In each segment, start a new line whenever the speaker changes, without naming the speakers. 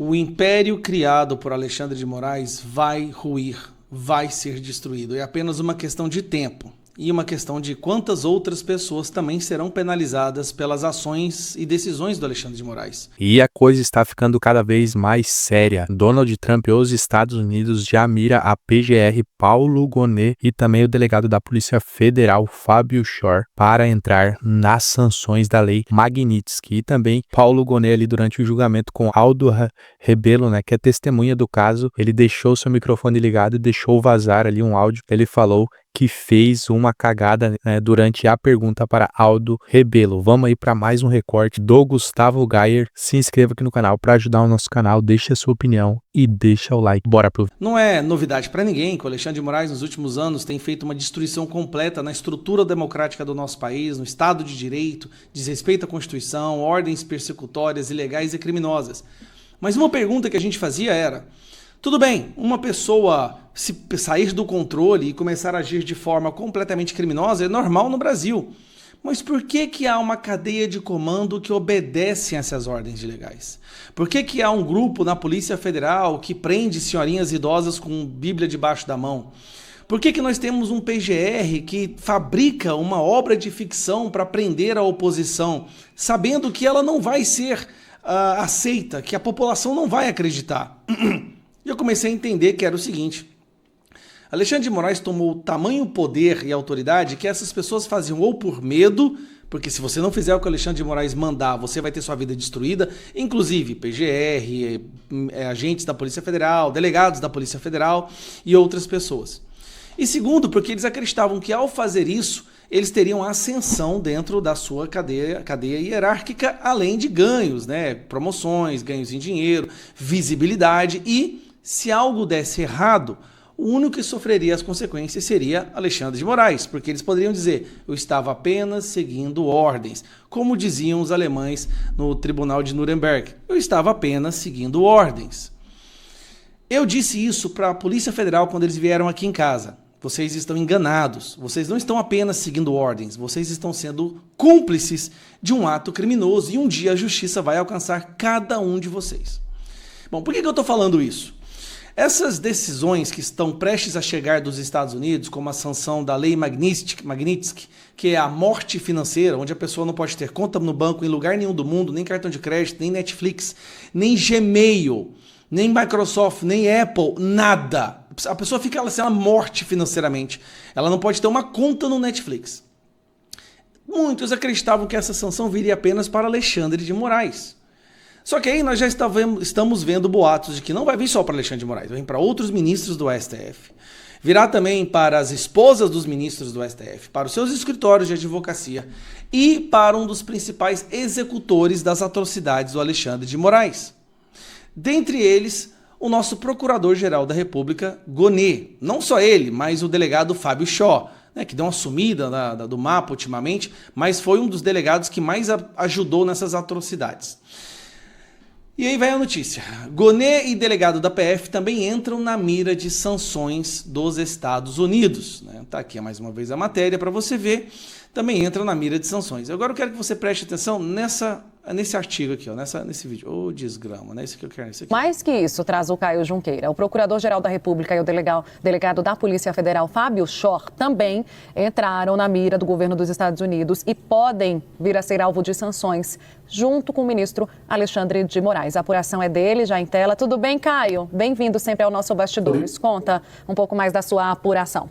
O império criado por Alexandre de Moraes vai ruir, vai ser destruído. É apenas uma questão de tempo e uma questão de quantas outras pessoas também serão penalizadas pelas ações e decisões do Alexandre de Moraes.
E a coisa está ficando cada vez mais séria. Donald Trump e os Estados Unidos já mira a PGR Paulo Gonet e também o delegado da Polícia Federal Fábio Shor para entrar nas sanções da lei Magnitsky. E também Paulo Gonet ali durante o julgamento com Aldo Rebelo, né, que é testemunha do caso, ele deixou seu microfone ligado e deixou vazar ali um áudio. Ele falou que fez uma cagada, né, durante a pergunta para Aldo Rebelo. Vamos aí para mais um recorte do Gustavo Gayer. Se inscreva aqui no canal para ajudar o nosso canal, deixe a sua opinião e deixa o like. Bora pro...
Não é novidade para ninguém que o Alexandre de Moraes nos últimos anos tem feito uma destruição completa na estrutura democrática do nosso país, no Estado de Direito, desrespeito à Constituição, ordens persecutórias, ilegais e criminosas. Mas uma pergunta que a gente fazia era: tudo bem, uma pessoa se sair do controle e começar a agir de forma completamente criminosa é normal no Brasil. Mas por que há uma cadeia de comando que obedece a essas ordens ilegais? Por que há um grupo na Polícia Federal que prende senhorinhas idosas com Bíblia debaixo da mão? Por que nós temos um PGR que fabrica uma obra de ficção para prender a oposição, sabendo que ela não vai ser aceita, que a população não vai acreditar? E eu comecei a entender que era o seguinte: Alexandre de Moraes tomou tamanho poder e autoridade que essas pessoas faziam ou por medo, porque se você não fizer o que o Alexandre de Moraes mandar, você vai ter sua vida destruída, inclusive PGR, agentes da Polícia Federal, delegados da Polícia Federal e outras pessoas. E segundo, porque eles acreditavam que ao fazer isso, eles teriam ascensão dentro da sua cadeia hierárquica, além de ganhos, né? Promoções, ganhos em dinheiro, visibilidade, e se algo desse errado, o único que sofreria as consequências seria Alexandre de Moraes, porque eles poderiam dizer: eu estava apenas seguindo ordens, como diziam os alemães no Tribunal de Nuremberg, eu estava apenas seguindo ordens. Eu disse isso para a Polícia Federal quando eles vieram aqui em casa: vocês estão enganados, vocês não estão apenas seguindo ordens, vocês estão sendo cúmplices de um ato criminoso e um dia a justiça vai alcançar cada um de vocês. Bom, por que eu estou falando isso? Essas decisões que estão prestes a chegar dos Estados Unidos, como a sanção da lei Magnitsky, que é a morte financeira, onde a pessoa não pode ter conta no banco em lugar nenhum do mundo, nem cartão de crédito, nem Netflix, nem Gmail, nem Microsoft, nem Apple, nada. A pessoa fica assim, ela morte financeiramente. Ela não pode ter uma conta no Netflix. Muitos acreditavam que essa sanção viria apenas para Alexandre de Moraes. Só que aí nós já estamos vendo boatos de que não vai vir só para Alexandre de Moraes, vai vir para outros ministros do STF. Virá também para as esposas dos ministros do STF, para os seus escritórios de advocacia e para um dos principais executores das atrocidades do Alexandre de Moraes. Dentre eles, o nosso Procurador-Geral da República, Gonet. Não só ele, mas o delegado Fábio Shor, né, que deu uma sumida do mapa ultimamente, mas foi um dos delegados que mais ajudou nessas atrocidades. E aí vai a notícia: Gonet e delegado da PF também entram na mira de sanções dos Estados Unidos. Tá aqui mais uma vez a matéria para você ver. Também entram na mira de sanções. Agora eu quero que você preste atenção nesse artigo aqui, ó, nesse vídeo. Ô, desgrama, né? Isso que eu quero. Isso aqui.
Mais que isso, traz o Caio Junqueira. O Procurador-Geral da República e o delegado da Polícia Federal, Fábio Shor, também entraram na mira do governo dos Estados Unidos e podem vir a ser alvo de sanções, junto com o ministro Alexandre de Moraes. A apuração é dele, já em tela. Tudo bem, Caio? Bem-vindo sempre ao nosso Bastidores. Conta um pouco mais da sua apuração.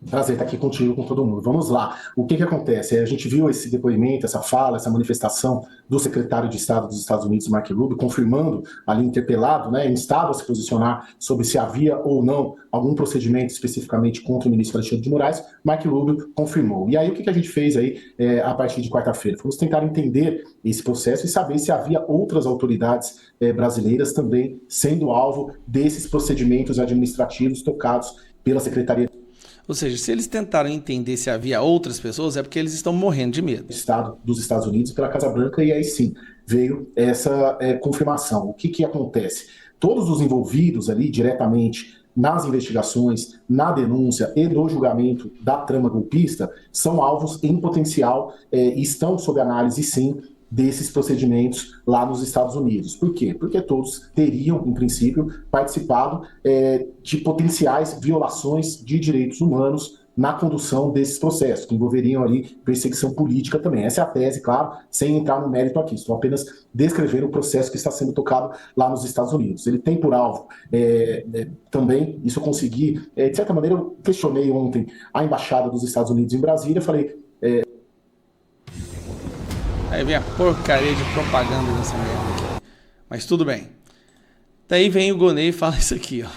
Prazer estar aqui contigo, com todo mundo. Vamos lá. O que acontece? A gente viu esse depoimento, essa fala, essa manifestação do secretário de Estado dos Estados Unidos, Mark Rubio, confirmando, ali interpelado, né, instado a se posicionar sobre se havia ou não algum procedimento especificamente contra o ministro Alexandre de Moraes. Mark Rubio confirmou. E aí o que a gente fez aí a partir de quarta-feira? Fomos tentar entender esse processo e saber se havia outras autoridades brasileiras também sendo alvo desses procedimentos administrativos tocados pela Secretaria
Ou seja, se eles tentaram entender se havia outras pessoas, é porque eles estão morrendo de medo.
Estado dos Estados Unidos pela Casa Branca, e aí sim veio essa confirmação. O que acontece? Todos os envolvidos ali diretamente nas investigações, na denúncia e no julgamento da trama golpista são alvos em potencial e estão sob análise, sim, desses procedimentos lá nos Estados Unidos. Por quê? Porque todos teriam, em princípio, participado de potenciais violações de direitos humanos na condução desses processos, que envolveriam ali perseguição política também. Essa é a tese, claro, sem entrar no mérito aqui. Estou apenas descrevendo o processo que está sendo tocado lá nos Estados Unidos. Ele tem por alvo também, isso eu consegui, de certa maneira eu questionei ontem a Embaixada dos Estados Unidos em Brasília, falei...
Aí vem a porcaria de propaganda dessa merda aqui. Mas tudo bem. Daí vem o Gonê e fala isso aqui, ó.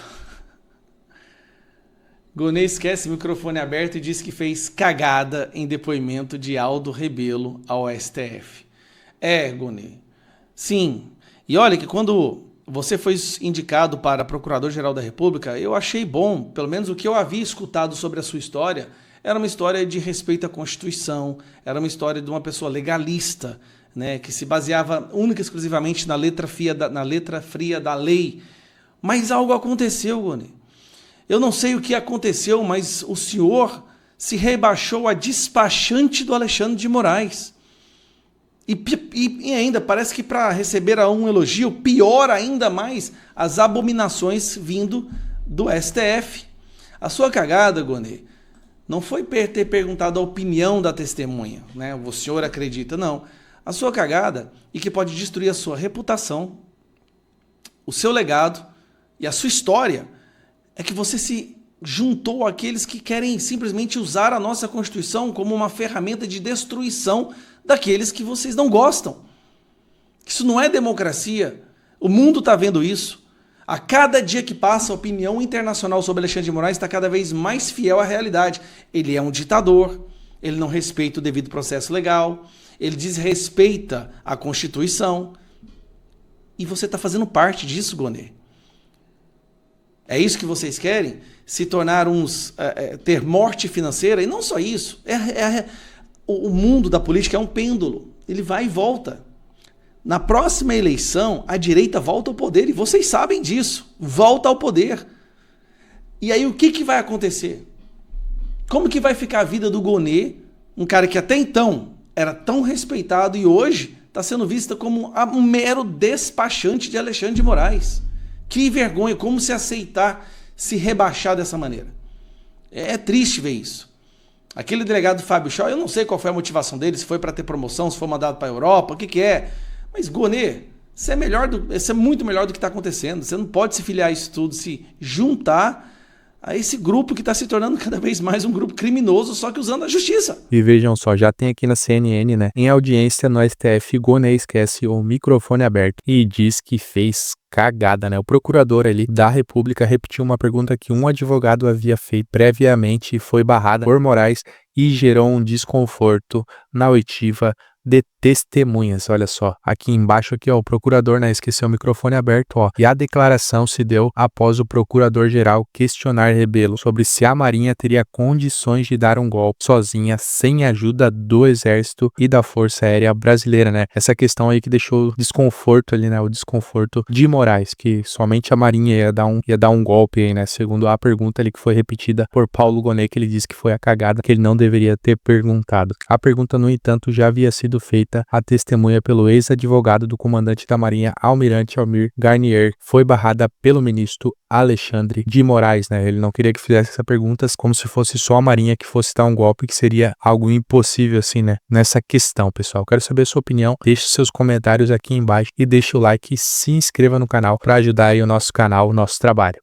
Gonê esquece o microfone aberto e diz que fez cagada em depoimento de Aldo Rebelo ao STF. Gonê. Sim. E olha que quando você foi indicado para Procurador-Geral da República, eu achei bom, pelo menos o que eu havia escutado sobre a sua história, era uma história de respeito à Constituição, era uma história de uma pessoa legalista, né, que se baseava única e exclusivamente na letra fria da lei. Mas algo aconteceu, Gonê. Eu não sei o que aconteceu, mas o senhor se rebaixou a despachante do Alexandre de Moraes. E ainda, parece que para receber um elogio, pior ainda mais as abominações vindo do STF. A sua cagada, Gonê, não foi ter perguntado a opinião da testemunha, né? O senhor acredita, não. A sua cagada, e que pode destruir a sua reputação, o seu legado e a sua história, é que você se juntou àqueles que querem simplesmente usar a nossa Constituição como uma ferramenta de destruição daqueles que vocês não gostam. Isso não é democracia. O mundo está vendo isso. A cada dia que passa, a opinião internacional sobre Alexandre de Moraes está cada vez mais fiel à realidade. Ele é um ditador, ele não respeita o devido processo legal, ele desrespeita a Constituição. E você está fazendo parte disso, Gonê. É isso que vocês querem? Se tornar ter morte financeira? E não só isso. O mundo da política é um pêndulo. Ele vai e volta. Na próxima eleição, a direita volta ao poder. E vocês sabem disso. Volta ao poder. E aí o que vai acontecer? Como que vai ficar a vida do Gonê, um cara que até então era tão respeitado e hoje está sendo vista como um mero despachante de Alexandre de Moraes? Que vergonha, como se aceitar se rebaixar dessa maneira. É triste ver isso. Aquele delegado Fábio Chor, eu não sei qual foi a motivação dele, se foi para ter promoção, se foi mandado para a Europa, o que é. Mas, Gonê, você é muito melhor do que está acontecendo. Você não pode se filiar a isso tudo, se juntar a esse grupo que está se tornando cada vez mais um grupo criminoso, só que usando a justiça.
E vejam só, já tem aqui na CNN, né? Em audiência no STF, Gonê esquece o microfone aberto e diz que fez cagada, né? O procurador ali da República repetiu uma pergunta que um advogado havia feito previamente e foi barrada por Moraes e gerou um desconforto na oitiva de testemunhas. Olha só, aqui embaixo aqui, ó, o procurador, né, esqueceu o microfone aberto, ó, e a declaração se deu após o procurador-geral questionar Rebelo sobre se a Marinha teria condições de dar um golpe sozinha, sem ajuda do Exército e da Força Aérea Brasileira, né? Essa questão aí que deixou desconforto ali, né, o desconforto de Moraes, que somente a Marinha ia dar um golpe aí, né, segundo a pergunta ali que foi repetida por Paulo Gonê, que ele disse que foi a cagada que ele não deveria ter perguntado. A pergunta, no entanto, já havia sido feita a testemunha pelo ex-advogado do comandante da Marinha, Almirante Almir Garnier, foi barrada pelo ministro Alexandre de Moraes, né? Ele não queria que fizesse essa pergunta como se fosse só a Marinha que fosse dar um golpe, que seria algo impossível assim, né? Nessa questão, pessoal. Quero saber a sua opinião, deixe seus comentários aqui embaixo e deixe o like e se inscreva no canal para ajudar aí o nosso canal, o nosso trabalho.